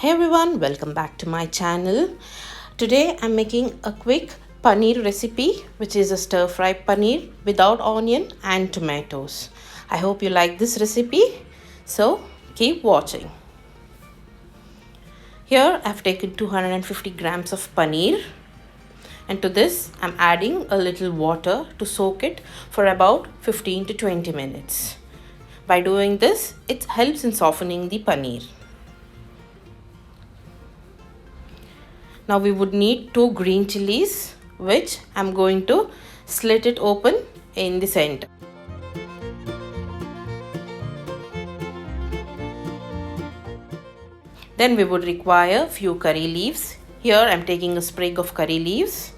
Hey everyone, welcome back to my channel. Today I'm making a quick paneer recipe, which is a stir fry paneer without onion and tomatoes. I hope you like this recipe, so keep watching. Here I've taken 250 grams of paneer, and to this I'm adding a little water to soak it for about 15 to 20 minutes. By doing this, it helps in softening the paneer. Now we would need 2 green chilies, which I'm going to slit it open in the center. Then we would require few curry leaves. Here I'm taking a sprig of curry leaves,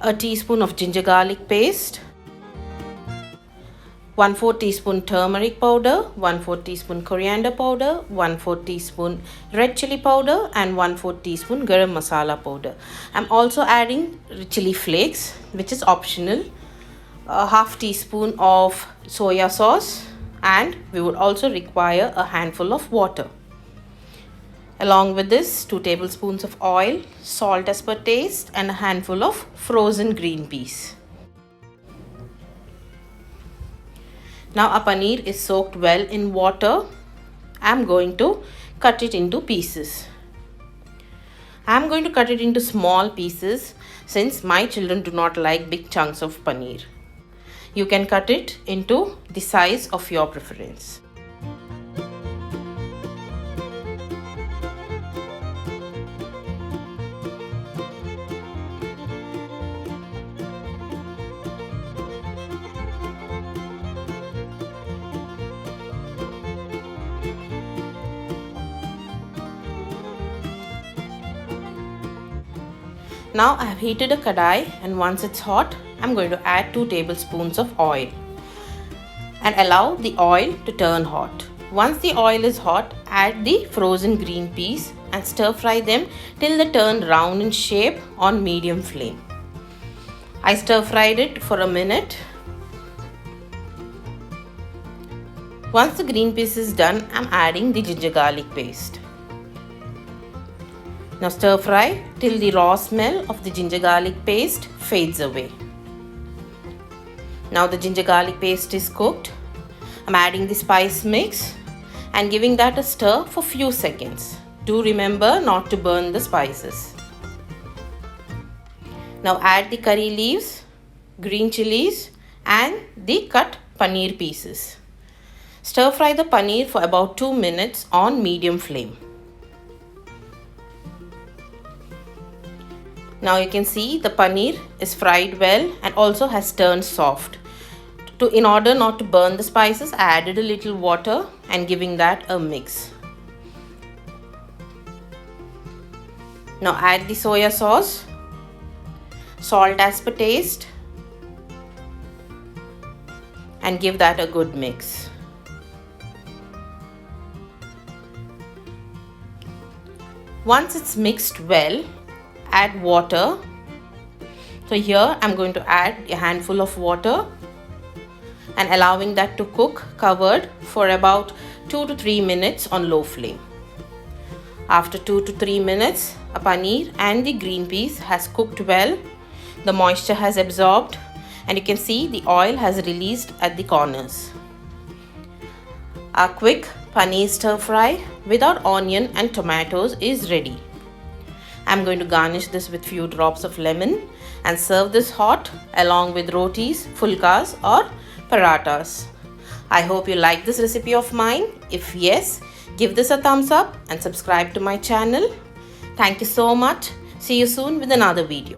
a teaspoon of ginger garlic paste, 1/4 teaspoon turmeric powder, 1/4 teaspoon coriander powder, 1/4 teaspoon red chili powder, and 1/4 teaspoon garam masala powder. I'm also adding chili flakes, which is optional, a 1/2 teaspoon of soya sauce, and we would also require a handful of water. Along with this, 2 tablespoons of oil, salt as per taste, and a handful of frozen green peas. Now our paneer is soaked well in water. I'm going to cut it into pieces. I'm going to cut it into small pieces since my children do not like big chunks of paneer. You can cut it into the size of your preference. Now I have heated a kadai, and once it's hot, I'm going to add 2 tablespoons of oil and allow the oil to turn hot. Once the oil is hot, add the frozen green peas and stir fry them till they turn round in shape on medium flame. I stir fried it for a minute. Once the green peas is done, I'm adding the ginger garlic paste. Now stir fry till the raw smell of the ginger garlic paste fades away. Now the ginger garlic paste is cooked. I'm adding the spice mix and giving that a stir for few seconds. Do remember not to burn the spices. Now add the curry leaves, green chilies, and the cut paneer pieces. Stir fry the paneer for about 2 minutes on medium flame. Now you can see the paneer is fried well and also has turned soft. In order not to burn the spices, I added a little water and giving that a mix. Now add the soya sauce, salt as per taste, and give that a good mix. Once it's mixed well, add water. So here I'm going to add a handful of water and allowing that to cook covered for about 2 to 3 minutes on low flame. After 2 to 3 minutes, a paneer and the green peas has cooked well. The moisture has absorbed and you can see the oil has released at the corners. Our quick paneer stir fry without onion and tomatoes is ready. I'm going to garnish this with few drops of lemon and serve this hot along with rotis, fulkas or paratas. I hope you like this recipe of mine. If yes, give this a thumbs up and subscribe to my channel. Thank you so much. See you soon with another video.